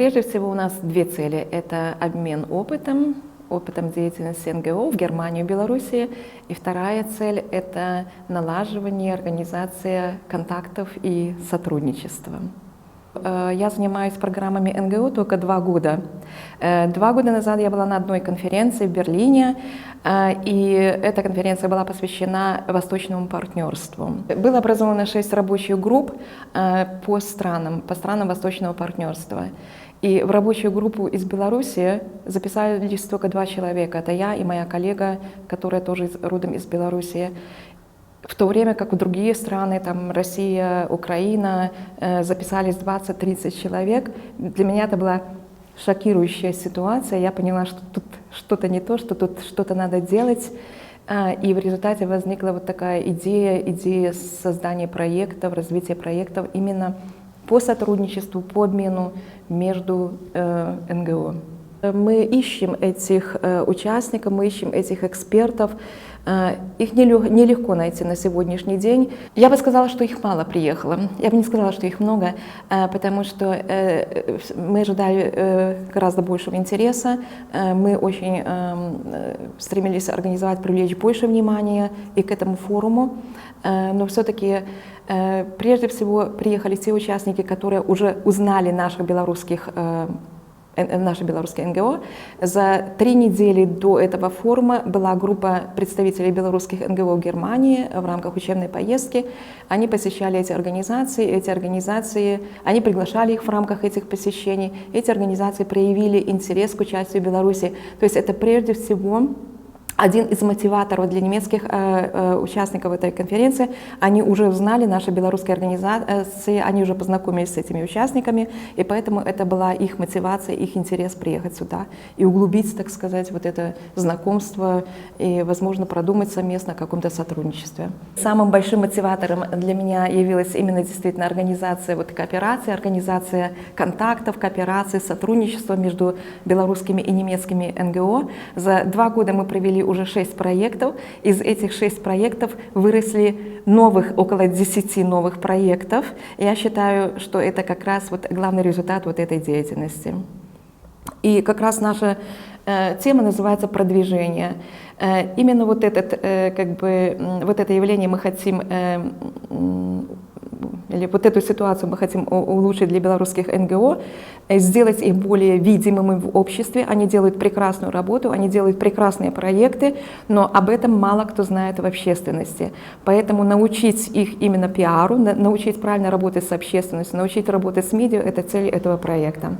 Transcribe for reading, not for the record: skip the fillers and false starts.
Прежде всего у нас две цели. Это обмен опытом деятельности НГО в Германии и Белоруссии. И вторая цель — это налаживание, организация контактов и сотрудничества. Я занимаюсь программами НГО только 2 года. 2 года назад я была на одной конференции в Берлине, и эта конференция была посвящена восточному партнерству. Было образовано 6 рабочих групп по странам восточного партнерства. И в рабочую группу из Беларуси записались только 2 человека. Это я и моя коллега, которая тоже родом из Беларуси. В то время как в другие страны, там Россия, Украина, записались 20-30 человек, для меня это была шокирующая ситуация. Я поняла, что тут что-то не то, что тут что-то надо делать. И в результате возникла вот такая идея создания проектов, развития проектов именно по сотрудничеству, по обмену между НГО. Мы ищем этих участников, мы ищем этих экспертов. Их нелегко найти на сегодняшний день. Я бы сказала, что их мало приехало. Я бы не сказала, что их много, потому что мы ожидали гораздо большего интереса. Мы очень стремились организовать, привлечь больше внимания и к этому форуму. Но все-таки прежде всего приехали те участники, которые уже узнали наши белорусские НГО. За 3 недели до этого форума была группа представителей белорусских НГО в Германии в рамках учебной поездки. Они посещали эти организации, они приглашали их в рамках этих посещений. Эти организации проявили интерес к участию в Беларуси. То есть это прежде всего один из мотиваторов для немецких участников этой конференции. Они уже узнали наши белорусские организации, они уже познакомились с этими участниками, и поэтому это была их мотивация, их интерес приехать сюда и углубить, так сказать, вот это знакомство и, возможно, продумать совместно о каком-то сотрудничестве. Самым большим мотиватором для меня явилась именно действительно организация кооперации, организация контактов, кооперации, сотрудничества между белорусскими и немецкими НГО. За 2 года мы провели уже 6 проектов. Из этих 6 проектов выросли около 10 новых проектов. Я считаю, что это как раз главный результат этой деятельности. И как раз наша тема называется «Продвижение». Именно это явление мы хотим, или эту ситуацию мы хотим улучшить для белорусских НГО, сделать их более видимыми в обществе. Они делают прекрасную работу, они делают прекрасные проекты, но об этом мало кто знает в общественности. Поэтому научить их именно пиару, научить правильно работать с общественностью, научить работать с медиа — это цель этого проекта.